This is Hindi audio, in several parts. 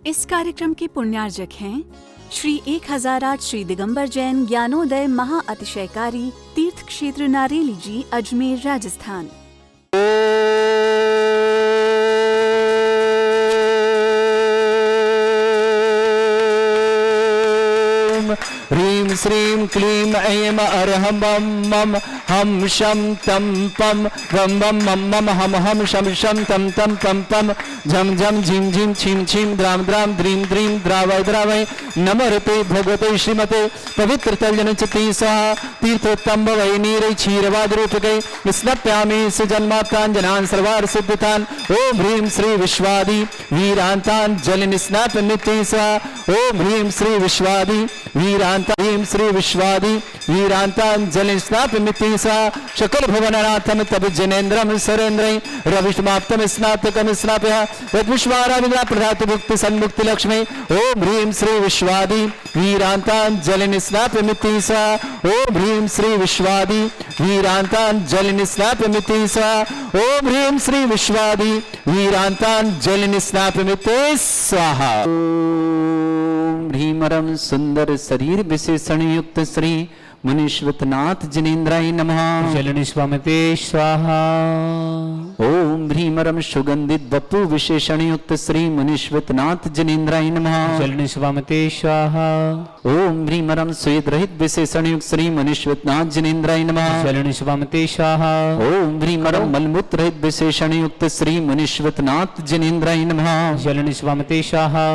इस कार्यक्रम के पुण्यार्जक हैं श्री 1008 श्री दिगंबर जैन ज्ञानोदय महा अतिशयकारी तीर्थ क्षेत्र नारेली जी, अजमेर, राजस्थान। ह्रीं श्रीं क्लीं ऐं अर्हं बम मम हम शम तम पम वम वम मम मम हम हम शम शम तम तम पम पम झम झम झिम झिम छिम छिम द्राम द्राम द्रीं द्रीं द्रावय द्रावय नमरते भगवते श्रीमते पवित्र तल्जन चती सह तीर्थोत्तम वै नीरै क्षीरवाद रूपकै स्नप्यामि सुजन्मात्रांजनान् सर्वार सिद्धितान्। ओम ह्रीं श्री विश्वादि वीरांतान् जल निस्नात नित्य सह। ओम ह्रीं श्री विश्वादि वीरांता ह्रीं श्री विश्वादि वीरांतान् जल निस्नात नित्य सह। शकल भुवननाथं तब जनेन्द्रं सरेन्द्रै रविष्माप्तं स्नातकं स्नाप्यः यद्विश्वाराविन्द्रा प्रधातु भुक्ति सन्मुक्ति लक्ष्मी। ओम ह्रीं श्री विश्वादि वीरांतान् जल निस्नात नित्य सह। ओम ह्रीं श्री विश्वादि वीरांतान् जल निस्नात नित्य सह। ओम ह्रीं श्री विश्वादि वीरांतान् जल निस्नात नित्य स्वाहा। ओम ह्रीमरम सुंदर शरीर विशेषण युक्त श्री मुनीश्वतनाथ जिनेन्द्राय नमः। जल निष्पामते स्वाहा। ओम ह्रीमरम सुगंधित बपु विशेषण युक्त श्री मुनीश्वतनाथ जिनेन्द्राय नमः। जल निष्पामते स्वाहा। ओम ह्रीमरम स्वेद रहित विशेषण युक्त श्री मुनीश्वतनाथ जिनेन्द्राय नमः। जल निष्पामते स्वाहा। ओम ह्रीमरम मलमूत्र रहित विशेषण युक्त श्री मुनीश्वतनाथ जिनेन्द्राय नमः। जल निष्पामते स्वाहा।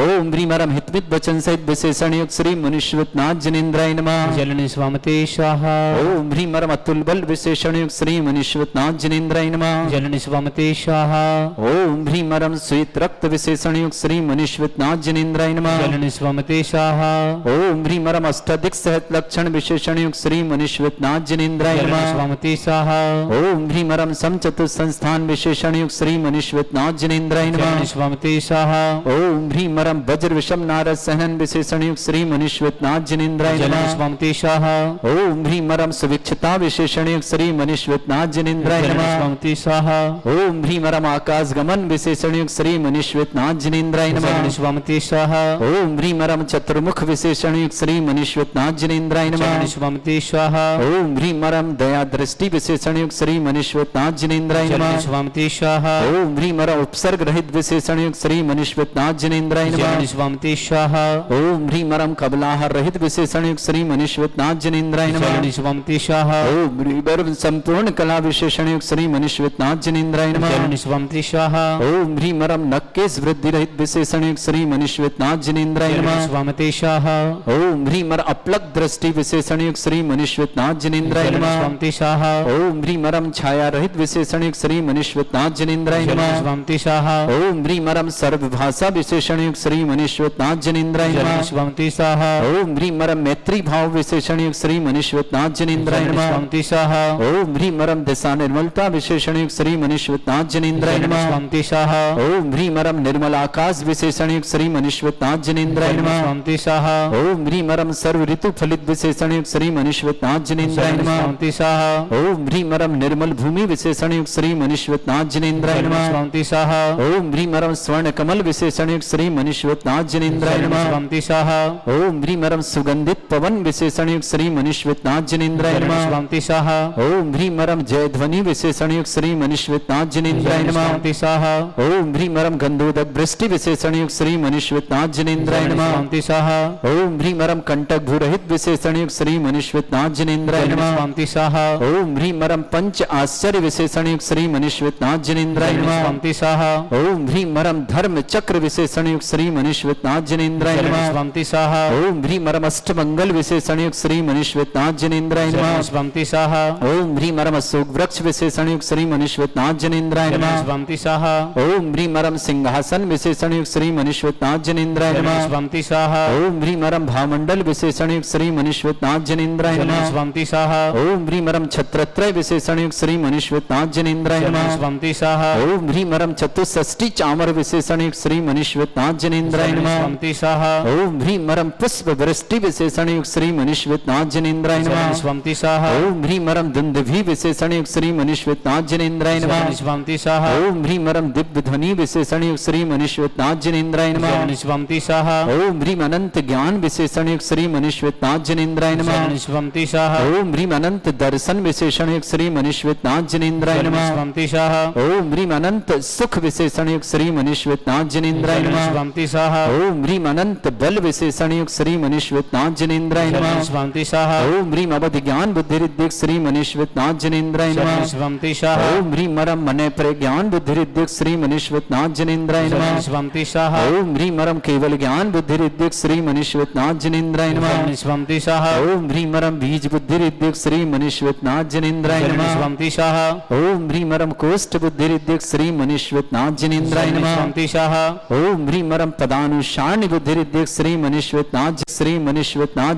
ओम ह्रीमरम हितवित वचन सहित विशेषण युक्त श्री मुनीश्वतनाथ जिनेन्द्राय नमः। जल निष्पामते स्वाहा। ओम ह्रीमरम अतुल बल विशेषण युक्त श्री मुनीश्वतनाथ जिनेन्द्राय नमः। जल निष्पामते स्वाहा। ओम ह्रीमरम श्वेत रक्त विशेषण युक्त श्री मुनीश्वतनाथ जिनेन्द्राय नमः। जल निष्पामते स्वाहा। ओम ह्रीमरम अष्टाधिक सहित लक्षण विशेषण युक्त श्री मुनीश्वतनाथ जिनेन्द्राय जल नमः। निष्पामते स्वाहा। ओम ह्रीमरम समचतुर संस्थान विशेषण युक्त श्री मुनीश्वतनाथ जिनेन्द्राय जल नमः। निष्पामते स्वाहा। ओम ह्रीमरम वज्र विषम नारद सहनन विशेषण युक्त श्री मुनीश्वतनाथ जिनेन्द्राय जल नमः। निष्पामते स्वाहा। ओम ह्रीमरम सुविक्षता विशेषण युक्त श्री मुनीश्वतनाथ जिनेन्द्राय जल नमः। निष्पामते स्वाहा। ओम ह्रीमरम आकाश गमन विशेषण युक्त श्री मुनीश्वतनाथ जिनेन्द्राय जल नमः। निष्पामते स्वाहा। ओम ह्रीमरम चतुर्मुख विशेषण युक्त श्री मुनीश्वतनाथ जिनेन्द्राय जल नमः। निष्पामते स्वाहा। ओम ह्रीमरम दया दृष्टि विशेषण युक्त श्री मुनीश्वतनाथ जिनेन्द्राय जल नमः। निष्पामते स्वाहा। ओम ह्रीमरम उपसर्ग रहित विशेषण युक्त श्री मुनीश्वतनाथ जिनेन्द्राय जल नमः। निष्पामते स्वाहा। ओम ह्रीमरम कबलाहार रहित विशेषण युक्त श्री मुनीश्वतनाथ जिनेन्द्राय जल नमः। निष्पामते स्वाहा। ओम ह्रीमरम संपूर्ण कला विशेषण युक्त श्री मुनीश्वतनाथ जिनेन्द्राय जल नमः। निष्पामते स्वाहा। ओम ह्रीमरम नक्केश वृद्धि रहित विशेषण युक्त श्री मुनीश्वतनाथ जिनेन्द्राय जल नमः। निष्पामते स्वाहा। ओम ह्रीमर अपलक दृष्टि विशेषण युक्त श्री मुनीश्वतनाथ जिनेन्द्राय जल नमः। निष्पामते स्वाहा। ओम ह्रीमरम छाया रहित विशेषण युक्त श्री मुनीश्वतनाथ जिनेन्द्राय जल नमः। निष्पामते स्वाहा। ओम ह्रीमरम सर्वभाषा विशेषण युक्त श्री मुनीश्वतनाथ जिनेन्द्राय जल नमः। निष्पामते स्वाहा। ओम ह्रीमरम मैत्री भाव विशेषण युक्त श्री मुनीश्वतनाथ जिनेन्द्राय जल नमः। निष्पामते स्वाहा। ओम ह्रीमरम दिशा निर्मलता विशेषण युक्त श्री मुनीश्वतनाथ जिनेन्द्राय जल नमः। निष्पामते स्वाहा। ओम ह्रीमरम निर्मल आकाश विशेषण युक्त श्री मुनीश्वतनाथ जिनेन्द्राय जल नमः। निष्पामते स्वाहा। ओम ह्रीमरम सर्व ऋतु फलित विशेषण युक्त श्री मुनीश्वतनाथ जिनेन्द्राय जल नमः। निष्पामते स्वाहा। ओम ह्रीमरम निर्मल भूमि विशेषण युक्त श्री मुनीश्वतनाथ जिनेन्द्राय जल नमः। निष्पामते स्वाहा। ओम ह्रीमरम स्वर्ण कमल विशेषण युक्त श्री मुनीश्वतनाथ जिनेन्द्राय जल नमः। निष्पामते स्वाहा। ओम ह्रीमरम सुगंधित पवन विशेषण युक्त श्री मुनीश्वतनाथ जिनेन्द्राय जल नमः। निष्पामते स्वाहा। ओम ह्रीमरम जय ध्वनि विशेषण युक्त श्री मुनीश्वतनाथ जिनेन्द्राय जल नमः। निष्पामते स्वाहा। ओम ह्रीमरम गंधोदक वृष्टि विशेषण युक्त श्री मुनीश्वतनाथ जिनेन्द्राय जल नमः। निष्पामते स्वाहा। ओम ह्रीमरम कंटक भूरहित विशेषण युक्त श्री मुनीश्वतनाथ जिनेन्द्राय जल नमः। निष्पामते स्वाहा। ओम ह्रीमरम पंच आश्चर्य विशेषण युक्त श्री मुनीश्वतनाथ जिनेन्द्राय जल नमः। निष्पामते स्वाहा। ओम ह्रीमरम धर्म चक्र विशेषण युक्त श्री मुनीश्वतनाथ जिनेन्द्राय जल नमः। निष्पामते स्वाहा। ओम ह्रीमरम अष्टमंगल विशेषण युक्त श्री मुनीश्वतनाथ जिनेन्द्राय जल नमः। निष्पामते स्वाहा। ओम ह्रीमरम अशोक वृक्ष विशेषण युक्त श्री मुनीश्वतनाथ जिनेन्द्राय जल नमः। निष्पामते स्वाहा। ओम ह्रीमरम सिंहासन विशेषण युक्त श्री मुनीश्वतनाथ जिनेन्द्राय जल नमः। निष्पामते स्वाहा। ओम ह्रीमरम भामंडल विशेषण युक्त श्री मुनीश्वतनाथ जिनेन्द्राय जल नमः। निष्पामते स्वाहा। ओम ह्रीमरम छत्रत्रय विशेषण युक्त श्री मुनीश्वतनाथ जिनेन्द्राय जल नमः। निष्पामते स्वाहा। ओम ह्रीमरम चतुष्षष्टि चामर विशेषण युक्त श्री मुनीश्वतनाथ जनेन्द्राय नमः स्वंति स्वाहा ओम ह्रीं मरम पुष्प वृष्टि विशेषण युक्त श्री मनीश्वतनाथ जनेन्द्राय नमः स्वंति स्वाहा ओम ह्रीं मरम दुंदुभि विशेषण युक्त श्री मनीश्वतनाथ जनेन्द्राय नमः स्वंति स्वाहा ओम ह्रीं मरम दिव्य ध्वनि विशेषण युक्त श्री मनीश्वतनाथ जनेन्द्राय नमः स्वंति स्वाहा ओम ह्रीं अनंत ज्ञान विशेषण युक्त श्री मनीश्वतनाथ जनेन्द्राय नमः स्वंति स्वाहा ओम ह्रीं अनंत दर्शन विशेषण युक्त श्री मनीश्वतनाथ जनेन्द्राय नमः स्वंति स्वाहा ओम ह्रीं अनंत सुख विशेषण युक्त श्री मनीश्वतनाथ जनेन्द्राय नमः स्वंति स्वाहा ओम ह्रीं अनंत बल विशेषण युक्त श्री मनीश्वतनाथ जनेन्द्राय नमः स्वंति स्वाहा ओम ह्रीं अवधि ज्ञान बुद्धि रिद्धिक श्री मनीश्वतनाथ जनेन्द्राय नमः स्वंति स्वाहा ओम ह्रीं मरम मने प्रज्ञान बुद्धि रिद्धिक श्री मनीश्वतनाथ जनेन्द्राय नमः स्वंति स्वाहा ओम ह्रीं मरम केवल ज्ञान बुद्धि रिद्धिक श्री मनीश्वतनाथ जनेन्द्राय नमः स्वंति स्वाहा ओम ह्रीं मरम बीज बुद्धि रिद्धिक श्री मनीश्वतनाथ जनेन्द्राय नमः स्वंति स्वाहा ओम ह्रीं मरम कोष्ठ बुद्धि रिद्धिक श्री मनीश्वतनाथ जनेन्द्राय नमः स्वंति स्वाहा ओम ह्रीं मरम पदानुसारणी बुद्धि रिद्धिक श्री मनीश्वतनाथ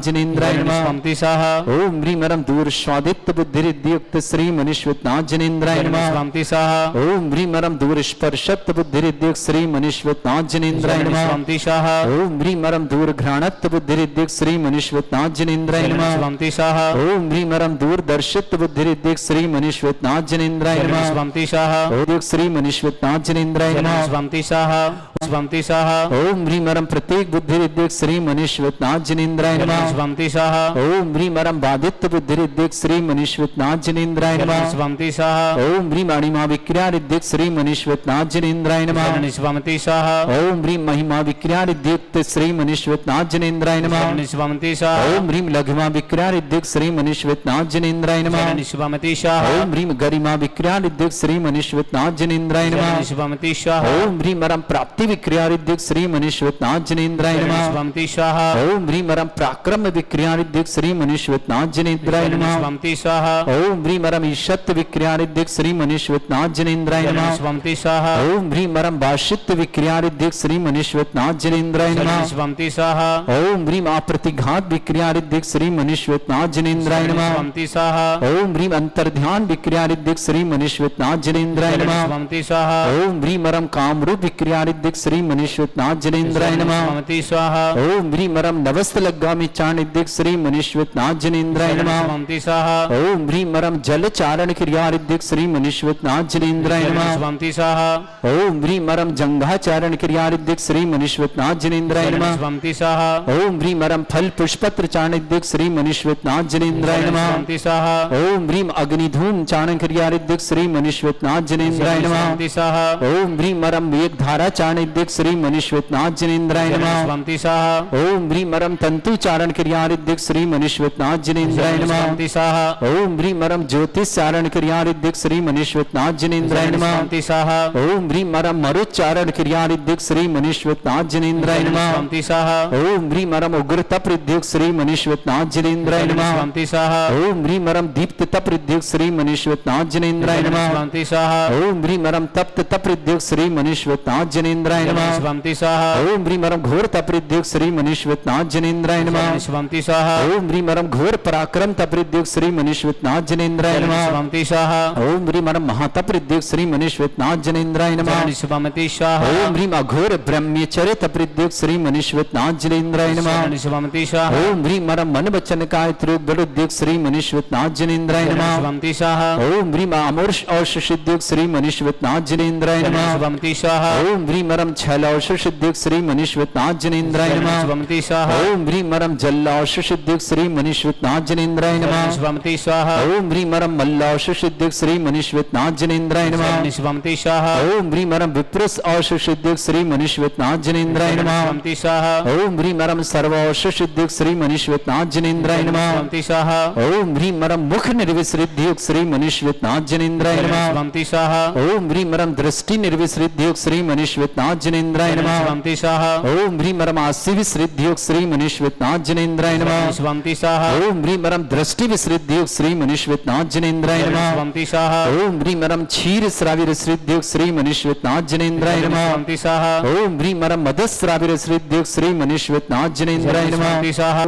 जनेन्द्राय नमः स्वंति स्वाहा ओम ह्रीं मरम दूर स्वादित्य बुद्धि रिद्धियुक्त श्री मनीश्वतनाथ जनेन्द्राय नमः स्वंति स्वाहा ओम ह्रीं मरम दूर स्पर्शत्व बुद्धि रिद्धियुक्त श्री मनीश्वतनाथ जनेन्द्राय नमः स्वंति स्वाहा ओम ह्रीं मरम दूर घ्राणत्व बुद्धि रिद्धियुक्त श्री मनीश्वतनाथ जनेन्द्राय नमः स्वंति स्वाहा ओम ह्रीं मरम दूर दर्शित्व बुद्धि रिद्धियुक्त श्री मनीश्वतनाथ जनेन्द्राय नमः स्वंति स्वाहा ओम श्री मनीश्वतनाथ जनेन्द्राय नमः स्वंति स्वाहा स्वंति स्वाहा ओम ह्रीं मरम प्रत्येक बुद्धि रिद्धियुक्त श्री मनीश्वतनाथ जनेन्द्राय नमः स्वंति स्वाहा ओम ह्रीं मरम बाधित्व बुद्धि रिद्धियुक्त श्री मनीश्वतनाथ जनेन्द्राय नमः स्वंति स्वाहा ओम ह्रीं अणिमा विक्रिया रिद्धियुक्त श्री मनीश्वतनाथ जनेन्द्राय नमः स्वंति स्वाहा ओम ह्रीं महिमा विक्रिया रिद्धियुक्त श्री मनीश्वतनाथ जनेन्द्राय नमः स्वंति स्वाहा ओम ह्रीं लघुमा विक्रिया रिद्धियुक्त श्री मनीश्वतनाथ जनेन्द्राय नमः स्वंति स्वाहा ओम ह्रीं गरिमा विक्रिया रिद्धियुक्त श्री मनीश्वतनाथ जनेन्द्राय नमः स्वंति स्वाहा ओम ह्रीं मरम प्राप्ति विक्रिया रिद्धियुक्त श्री मनीश्वतनाथ जनेन्द्राय नमः स्वंति स्वाहा ओम ह्रीं मरम पराक्रम विक्रिया रिद्धियुक्त श्री मनीश्वतनाथ जनेन्द्राय नमः स्वंति स्वाहा ओम ह्रीं मरम ईशत्व विक्रिया रिद्धियुक्त श्री मनीश्वतनाथ जनेन्द्राय नमः स्वंति स्वाहा ओम ह्रीं मरम भाषित्व विक्रिया रिद्धियुक्त श्री मनीश्वतनाथ जनेन्द्राय नमः स्वंति स्वाहा ओम ह्रीं अप्रतिघात विक्रिया रिद्धियुक्त श्री मनीश्वतनाथ जनेन्द्राय नमः स्वंति स्वाहा ओम ह्रीं अंतर्ध्यान विक्रिया रिद्धियुक्त श्री मनीश्वतनाथ जनेन्द्राय नमः स्वंति स्वाहा ओम ह्रीं मरम कामरूप विक्रिया रिद्धियुक्त श्री मनीश्वतनाथ जनेन्द्राय नमः स्वंति स्वाहा ओम ह्रीं मरम नवस्त लग्गामि चारण रिद्धियुक्त श्री मनीश्वतनाथ जनेन्द्राय नमः स्वंति स्वाहा ओम ह्रीं मरम जल चारण क्रिया रिद्धियुक्त श्री मनीश्वतनाथ जनेन्द्राय नमः स्वंति स्वाहा ओम ह्रीं मरम जंघा चारण क्रिया रिद्धियुक्त श्री मनीश्वतनाथ जनेन्द्राय नमः स्वंति स्वाहा ओम ह्रीं मरम फल पुष्पत्र चारण रिद्धियुक्त श्री मनीश्वतनाथ जनेन्द्राय नमः स्वंति स्वाहा ओम ह्रीं अग्निधूम चारण क्रिया रिद्धियुक्त श्री मनीश्वतनाथ जनेन्द्राय नमः स्वंति स्वाहा ओम ह्रीं मरम वेग धारा चारण रिद्धियुक्त श्री मनीश्वतनाथ जनेन्द्राय नमः स्वंति स्वाहा ओम ह्रीं मरम तंतु चारण क्रिया रिद्धियुक्त श्री मनीश्वतनाथ जनेन्द्राय नमः स्वंति स्वाहा ओम ह्रीं मरम ज्योतिष चारण क्रिया रिद्धियुक्त श्री मनीश्वतनाथ जनेन्द्राय नमः स्वंति स्वाहा ओम ह्रीं मरम मरुच्चारण क्रिया रिद्धियुक्त श्री मनीश्वतनाथ जनेन्द्राय नमः स्वंति स्वाहा ओम ह्रीं मरम उग्र तप रिद्धियुक्त श्री मनीश्वतनाथ जनेन्द्राय नमः स्वंति स्वाहा ओम ह्रीं मरम दीप्त तप रिद्धियुक्त श्री मनीश्वतनाथ जनेन्द्राय नमः स्वंति स्वाहा ओम ह्रीं मरम तप्त तप रिद्धियुक्त श्री मनीश्वतनाथ जनेन्द्राय नमः स्वंति स्वाहा ओम ह्रीं मरम घोर तप रिद्धियुक्त श्री मनीश्वतनाथ जनेन्द्राय नमः स्वंति स्वाहा ओम ह्रीं मरम घोर पराक्रम तप रिद्धियुक्त श्री मनीश्वतनाथ जनेन्द्राय नमः स्वंति स्वाहा ओम ह्रीं मरम महातप रिद्धियुक्त श्री मनीश्वतनाथ जनेन्द्राय नमः स्वंति स्वाहा ओम ह्रीं अघोर ब्रह्मचर्य तप रिद्धियुक्त श्री मनीश्वतनाथ जनेन्द्राय नमः स्वंति स्वाहा ओम ह्रीं मरम मन वचन काय त्रुग बलुद्युक्त श्री मनीश्वतनाथ जनेन्द्राय नमः स्वंति स्वाहा ओम ह्रीं अमोर्ष औष सिद्धियुक्त श्री मनीश्वतनाथ जनेन्द्राय नमः स्वंति स्वाहा ओम ह्रीं मरम छल औष सिद्धियुक्त श्री मनीश्वतनाथ जनेन्द्राय नमः स्वंति स्वाहा ओम ह्रीं मरम जल औष सिद्धियुक्त श्री मनीश्वतनाथ जनेन्द्राय नमः स्वंति स्वाहा ओम ह्रीं मरम मल्ल औष सिद्धियुक्त श्री मनीश्वतनाथ जनेन्द्राय नमः स्वंति स्वाहा ओम ह्रीं मरम विप्रस औष सिद्धियुक्त श्री मनीश्वतनाथ जनेन्द्राय नमः स्वंति स्वाहा ओम ह्रीं मरम सर्व औष सिद्धियुक्त श्री मनीश्वतनाथ जनेन्द्राय नमः स्वंति स्वाहा ओम ह्रीं मरम मुख निर्विसृद्धियुक्त श्री मनीश्वतनाथ जनेन्द्राय नमः स्वंति स्वाहा ओम ह्रीं मरम दृष्टि निर्विसृद्धियुक्त श्री मनीश्वतनाथ जनेन्द्राय नमः स्वंति स्वाहा ओम ह्रीं मरम आसि विसृद्धियुक्त श्री मनीश्वतनाथ जनेन्द्राय नमः स्वंति स्वाहा ओम ह्रीं मरम दृष्टि विसृद्धियुक्त श्री मनीश्वतनाथ जनेन्द्राय नमः स्वंति स्वाहा ओम ह्रीं मरम क्षीर श्राविर श्रीद्युक्त श्री मनीश्वतनाथ जनेन्द्राय नमः स्वंति स्वाहा ओम ह्रीं मरम मदश्राविर श्रीद्युक्त श्री मनीश्वतनाथ जनेन्द्राय नमः स्वंति स्वाहा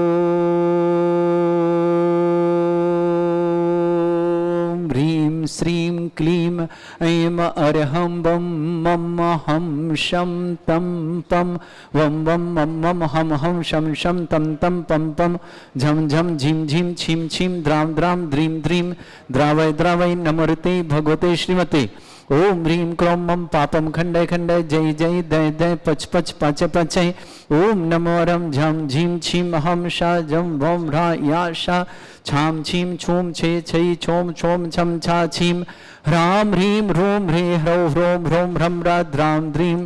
ओम ह्रीं श्रीं क्लीं ऐं अरहं बम मम हम शम तम पम वम वम मम मम हम हम शम शम तम तम पम पम झम झम झिम झिम छिम छिम द्राम द्राम द्रीम द्रीम द्रावय द्रावय नमोते भगवते श्रीमते ओम ह्रीं क्रों मम पापम खंडय खंडय जय जय दय दय पच पच पच पचय ओम नमो रम झम झीम छीम हम शा जम वम ह्रा या शा छाम छीम छूम छे छै छोम छोम छम छा छीम ह्राम ह्रीं ह्रूं ह्रे ह्रौ ह्रों ह्रौं ह्रम रा द्रां द्रीं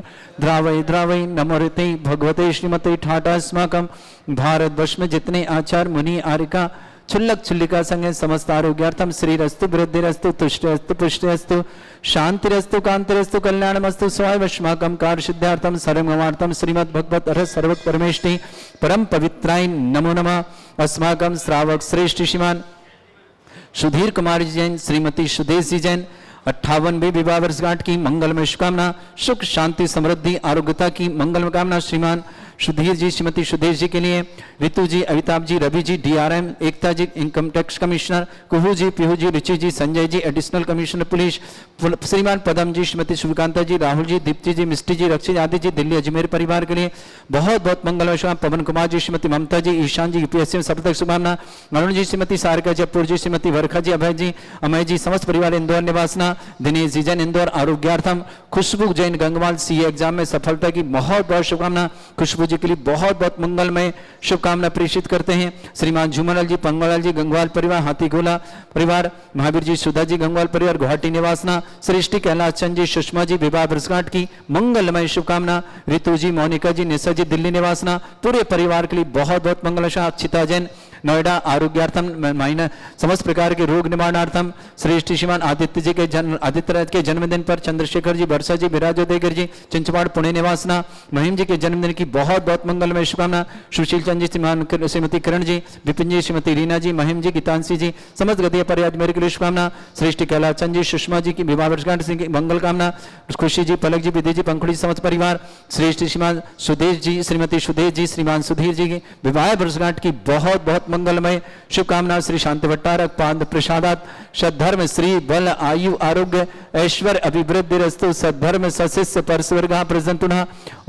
द्रावय द्रावय नमोते भगवते श्रीमते ठाटास्माकं भारतवर्ष में जितने आचार्य मुनि आर्यिका क्षुल्लक क्षुल्लिका संगे समस्त आरोग्यार्थम श्रीरस्तु वृद्धिरस्तु तुष्टिरस्तु पुष्टिरस्तु शांतिरस्तु कांतिरस्तु कल्याणमस्तु स्वायवश्माकं कार्य सिद्धार्थम सर्वमार्थम श्रीमद् भगवत अरहत सर्वक परमेष्टि परम पवित्राय नमो नमः। अस्माकं श्रावक श्रेष्ठ श्रीमान सुधीर कुमार जी जैन, श्रीमती सुदेश जी जैन 58वें विवाह वर्षगांठ की मंगलमय शुभकामना, सुख शांति समृद्धि आरोग्यता की मंगल कामना श्रीमान सुधीर जी श्रीमती सुदेश जी के लिए, रितु जी, अमिताभ जी, रवि जी DRM, एकता जी इनकम टैक्स कमिश्नर, कुहू जी, Pihu ji, Ruchi ji, Sanjay ji additional commissioner police, श्रीमान पदम जी, श्रीमती शुभकांता जी, राहुल जी, दीप्ति जी, मिष्टी जी, रक्षित आदि जी दिल्ली अजमेर परिवार के लिए बहुत बहुत मंगलमय शुभकामना। पवन कुमार जी, श्रीमती ममता जी, ईशान जी UPSC में सफलता शुभकामना। अरुण जी, श्रीमती सारिका जयपुर जी, श्रीमती वर्खा जी, अभय जी, अमय जी समस्त परिवार इंदौर निवासना, दिनेश जी जैन इंदौर आरोग्यार्थम, खुशबू जैन गंगवाल CA एग्जाम में सफलता की बहुत बहुत शुभकामना। खुशबू जी के लिए बहुत बहुत मंगलमय शुभकामना प्रेषित करते हैं। श्रीमान झूमरलाल जी, पंगवाल जी गंगवाल परिवार, हाथीगोला परिवार, महावीर जी, सुधा जी गंगवाल परिवार गुवाहाटी निवासना, सृष्टि कैलाश चंद जी, सुषमा जी विवाह वर्षगांठ की मंगलमय शुभकामना। रितु जी, मोनिका जी, निशा जी दिल्ली निवासना, पूरे परिवार के लिए बहुत बहुत मंगल। अक्षिता जैन नोएडा आरोग्यार्थम माइनर समस्त प्रकार के रोग निवारणार्थम, श्रेष्ठ श्रीमान आदित्य जी के आदित्य राज के जन्मदिन पर चंद्रशेखर जी, वर्षा जी, विराजोदयगर जी चिंचवाड़ पुणे निवासना, महिम जी के जन्मदिन की बहुत बहुत मंगलमय शुभकामना। सुशील चंद जी, श्रीमान श्रीमती किरण जी, विपिन जी, श्रीमती रीना जी, महिम जी, गीतांशी जी समस्त गतिया परिवार मेरे के लिए शुभकामना। श्रेष्ठ कैलाश चंद जी, सुषमा जी की विवाह वर्षगांठ की मंगल कामना। खुशी जी, पलक जी, विधि जी, पंखुड़ी समस्त परिवार, श्रेष्ठ श्रीमान सुदेश जी, श्रीमती सुदेश जी, श्रीमान सुधीर जी की विवाह वर्षगांठ की बहुत बहुत मंगलमय शुभकामना। श्री शांति भट्टारक पाद प्रसादात सद्धर्म श्री बल आयु आरोग्य ऐश्वर्य अभिवृद्धि रस्तु सद्धर्म सशिष्य परस्वर्गा प्रजंतुना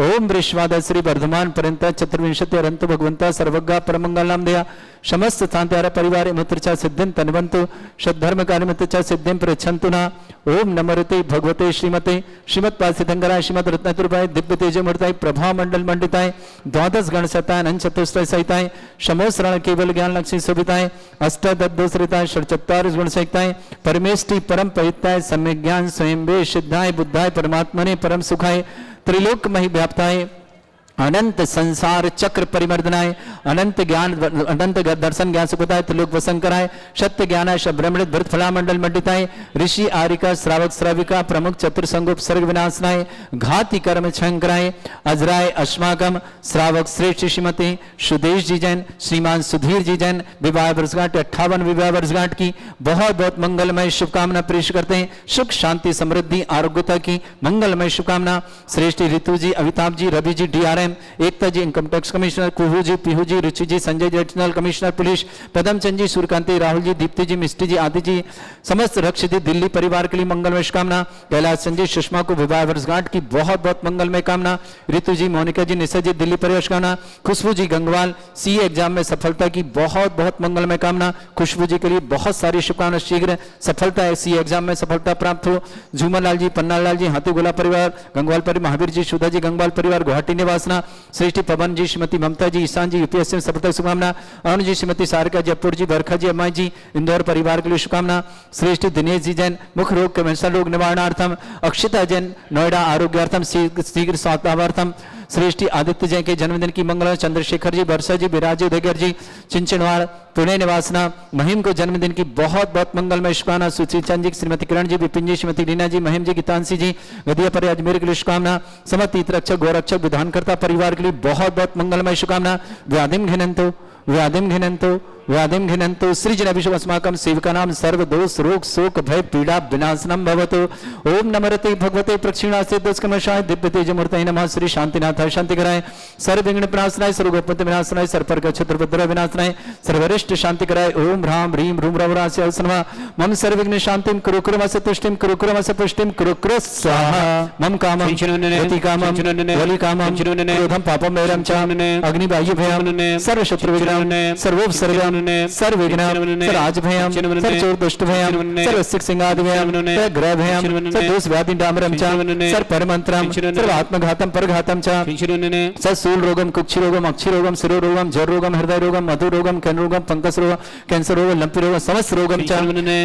ओम वृश्वाद श्री वर्धमान पर्यंत चतुर्विंशति अरंत भगवंता सर्वज्ञा परमंगलम दया समस्त शांत्यार परिवार मुत्रचा सिद्धिं तन्वन्तु सद्धर्म कार्यमित्रचा सिद्धिं प्रयच्छन्तुना ओम नमोते भगवते श्रीमते श्रीमत्पाद सिद्धंकराय श्रीमद रत्नतुर्भाय दिव्य तेजमूर्ताय प्रभा मंडल मंडिताय द्वादश गण सताय अनंत चतुष्टय सहिताय समोसरण केवल ज्ञान लक्ष्मी शोभिताय अष्टादशरिताय षट्चत्वार गुण सहिताय परमेष्टि परम पवित्राय सम्यक ज्ञान स्वयं वे सिद्धाय बुद्धाय परमात्मने परम सुखाय त्रिलोकमहि व्याप्ताय अनंत संसार चक्र परिमर्दनाय अनंत ज्ञान अनंत दर्शन ज्ञान सुखताय त्रिलोक वसन कराय सत्य ज्ञानाय ब्रह्मणित भरत फलामंडल मंडिताय ऋषि आरिका श्रावक श्राविका प्रमुख चतुर्संगोप सर्ग विनाशनाय घाति कर्म छंकराय अजराय अस्माकम श्रावक श्रेष्ठ श्रीमती सुदेश जी जैन, श्रीमान सुधीर जी जैन विवाह वर्षगांठ 58 विवाह वर्षगांठ की बहुत बहुत मंगलमय शुभकामना पेश करते हैं। सुख शांति समृद्धि आरोग्यता की मंगलमय शुभकामना। श्रेष्ठ रितु जी, अमिताभ जी, रवि जी DRM, एकता जी इनकम टैक्स कमिश्नर, कुहू जी, Pihu ji, Ruchi ji, Sanjay ji additional commissioner police, पदम चंद जी, सूर्यकांति, राहुल जी, दीप्ति जी, मिष्टी जी, आदि जी समस्त रक्ष जी दिल्ली परिवार के लिए मंगलमय कामना। कैलाश संजय सुषमा को विवाह वर्षगांठ की बहुत बहुत मंगलमय कामना। रितु जी, मोनिका जी, निशा जी दिल्ली परिवार कामना। खुशबू जी गंगवाल CA एग्जाम में सफलता की बहुत बहुत मंगलमय कामना। खुशबू जी के लिए बहुत सारी शुभकामना, शीघ्र सफलता है, CA एग्जाम में सफलता प्राप्त हो। झूमर लाल जी, पन्नालाल लाल जी, हाथीगोला परिवार गंगवाल परिवार, महावीर जी, सुधा जी गंगवाल परिवार गुवाहाटी निवासना। श्रेष्ठ पवन जी, श्रीमती ममता जी, ईशान जी UPSC में सफलता शुभकामना। अरुण जी, श्रीमती सारिका जयपुर जी, वर्खा जी, अम्मा जी इंदौर परिवार के लिए शुभकामना। श्रेष्ठ दिनेश जी जैन मुख रोग कैंसर रोग निवारणार्थम। अक्षिता जैन नोएडा आरोग्यार्थम शीघ्र स्वास्थ्यार्थम। श्रेष्ठ आदित्य जैन के जन्मदिन की मंगल। चंद्रशेखर जी, वर्षा जी, विराज उदयगर जी चिंचनवाड़ पुणे निवासना। महिम को जन्मदिन की बहुत बहुत मंगलमय शुभकामना। सुशील चंद जी, श्रीमती किरण जी, विपिन जी, श्रीमती रीना जी, महिम जी, गीतांशी जी गदिया पर अजमेर के लिए शुभकामना। समस्त तीर्थरक्षक गौरक्षक विधानकर्ता परिवार के लिए बहुत बहुत मंगलमय शुभकामना। व्याधिम घिनंतो व्याधिम घिनंतो व्याधिं घिनन्तु सृजनभिषम अस्माकं सेवकानां सर्वदोष रोग शोक भय पीड़ा विनाशनम भवतु। ओम नमरते भगवते प्रक्षिणासे दुष्कर्मशाय दिव्य तेजमूर्तये नमः। श्री शांतिनाथाय शांति कराय, सर्व विघ्न विनाशनाय, सर्व गोपति विनाशनाय, सर्पर्क क्षत्रपत्र विनाशनाय, सर्वरिष्ट शांति कराय। ओम ह्रां ह्रीं रूम रवरास्य नमः। मम सर्व विघ्न शांतिं कुरु कुरमस्य तुष्टिं कुरु कुरमस्य पुष्टिं कुरु कुरु स्वाहा। मम कामं गति कामं वलि कामं क्रोधं पापं वैरं च अग्निबाह्य भयं सर्व शत्रु विघ्नं सर्वोपसर्गं सर्व विघ्नं सर्वराज भयं सर्वचोर दुष्ट भयं सर्वसिक सिंहादि भयं सर्वग्रह भयं सर्वदोष व्याधि डामरं च सर्वपरमंत्रं सर्वात्मघातं परघातं च सर्वशूल रोगं कुक्षि रोगं अक्षि रोगं शिरो रोगं जर रोगं हृदय रोगं मधु रोगं कैन रोगं पंकज रोगं कैंसर रोगं लंपी रोगं समस्त रोगं च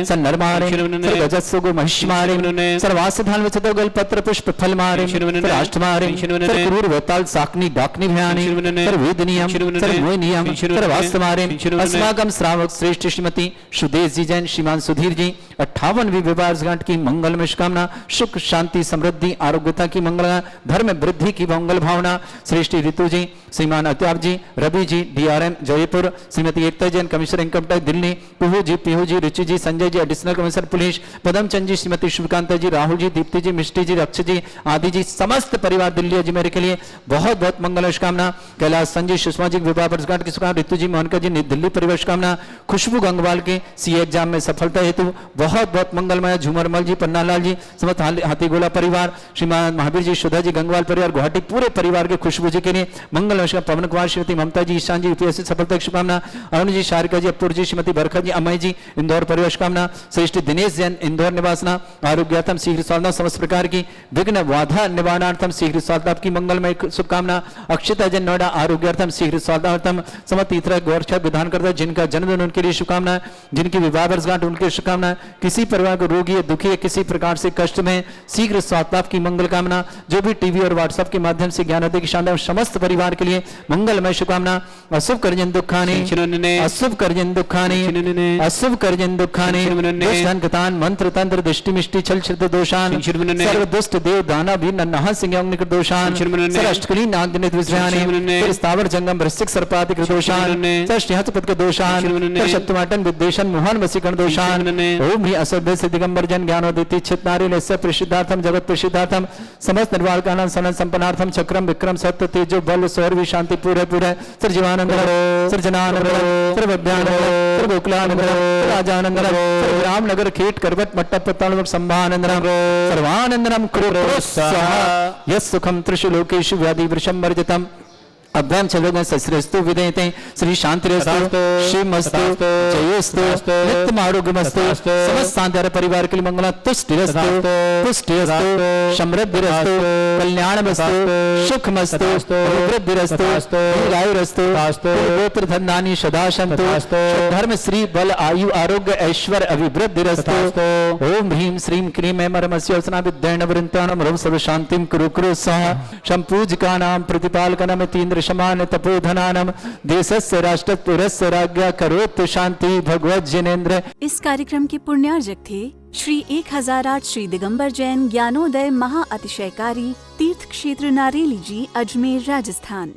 सन्नरमारे सर्वगजस्सुगो महिष्मारे सर्वासधान विचतो गलपत्र पुष्प फल मारे सर्वाष्टमारे सर्वक्रूर वेताल साकनी डाकनी भयानि सर्ववेदनीयं सर्वमोहनीयं सर्वास्तमारे अस्माकं श्रावक श्रेष्ठ श्रीमती सुदेश जी जैन श्रीमान सुधीर जी 58वीं विवाह वर्षगांठ की मंगलमय शुभकामना, सुख शांति समृद्धि आरोग्यता की मंगल, धर्म वृद्धि की मंगल भावना। श्रेष्ठ Ritu ji, Shriman Atyab ji, Ravi ji DRM Jaipur, Shrimati Ekta Jain commissioner income tax Delhi, Pihu ji, Ruchi ji, Sanjay ji additional commissioner police, Padamchand ji, Shrimati Shivkanta ji, Rahul ji, Deepti ji, Mishti ji, Raksh ji आदि जी समस्त परिवार दिल्ली अजमेर के लिए बहुत बहुत मंगल शुभकामना। कैलाश संजय सुषमा जी विवाह वर्षगांठ की शुभकामना, ऋतु जी मोहनका जी दिल्ली परिवार शुभकामना। खुशबू गंगवाल के CA एग्जाम में सफलता हेतु बहुत बहुत मंगलमय। झूमरमल जी, पन्नालाल जी, समस्त हाथीगोला परिवार, श्रीमान महावीर जी, सुधा जी, गंगवाल परिवार, गुवाहाटी पूरे परिवार के खुशबू जी के लिए मंगल नमस्कार। पवन कुमार, श्रीमती ममता जी, ईशान जी UPSC सफलता की शुभकामना। अरुण जी, शारिका जी, अपूर जी, श्रीमती बरखा जी, अमय जी इंदौर परिवार शुभकामना। श्रेष्ठ दिनेश जैन इंदौर निवासना, आरोग्यार्थम शीघ्र स्वास्थ्य समस्त प्रकार की विघ्न बाधा निवारणार्थम शीघ्र स्वास्थ्य की मंगलमय शुभकामना। अक्षता जैन नोएडा, आरोग्यार्थम शीघ्र स्वास्थ्यार्थम समस्त तीर्थरा गौरक्षा विधान करता, जिनका जन्मदिन उनके लिए शुभकामना, जिनकी विवाह वर्षगांठ उनके शुभकामना। किसी परिवार को रोगी है, दुखी है, किसी प्रकार से कष्ट में शीघ्र स्वास्थ्य लाभ की मंगल कामना। जो भी टीवी और व्हाट्सएप के माध्यम से ज्ञानोदय की शानदार समस्त परिवार के लिए मंगलमय शुभकामना। अशुभ कर्जन दुखाने, अशुभ कर्जन दुखाने, अशुभ कर्जन दुखाने, दुष्टन गतान मंत्र तंत्र दृष्टि मिष्टि छल छिद्र दोषान, सर्व दुष्ट देव दाना भी नन्हा सिंह निकट दोषान, सर्व अष्टकली नाग जनित विश्राने, स्थावर जंगम वृश्चिक सर्पादि दोषान, सर्व श्रीहस्पति के दोषान, सर्व शत्रुमाटन विद्वेषण मोहन वसीकरण दोषान। ओम ही असभ्य से दिगंबर जन ज्ञानोदिति चित नारी लस्य प्रसिद्धार्थम जगत प्रसिद्धार्थम समस्त निर्वाण कानन सनन संपन्नार्थम चक्रम विक्रम सत्य तेजो बल सौरभि शांति पूरे पूरे सर्वजीवानंद सर्जनानंद सर्वज्ञानंद सर्वोकलानंद राजानंद रामनगर खेट करवट मट्टा पत्ताल संभानंदनम सर्वानंदनम कुरु स्वाहा। यस् सुखम त्रिषु लोकेषु व्याधि वृषम वर्जितम अभ्याम चलोगन सस्रस्तु विदेते श्री शांतिरस्तु शिवमस्तु जयोस्तु नित्यम आरोग्यमस्तु समस्त शांति परिवार के लिए मंगल तुष्टिरस्तु पुष्टिरस्तु समृद्धिरस्तु कल्याणमस्तु सुखमस्तु वृद्धिरस्तु दीर्घायुरस्तु गोत्र धनानि सदा सन्तु धर्म श्री बल आयु आरोग्य ऐश्वर्य अभिवृद्धिरस्तु। ओम ह्रीं श्रीं क्रीं ऐं परमस्य वसना विद्येन वृन्तानं रव सर्व शांतिं कुरु कुरु स्वाहा। संपूजकानां प्रतिपालकानां तीन्द्र समान तपोधनानम देशस्य राष्ट्रपुरस्य राज्ञा करोतु शांति भगवत जिनेन्द्र। इस कार्यक्रम के पुण्यार्जक थे श्री 1008 श्री दिगंबर जैन ज्ञानोदय महा अतिशयकारी तीर्थ क्षेत्र नारेली जी, अजमेर, राजस्थान।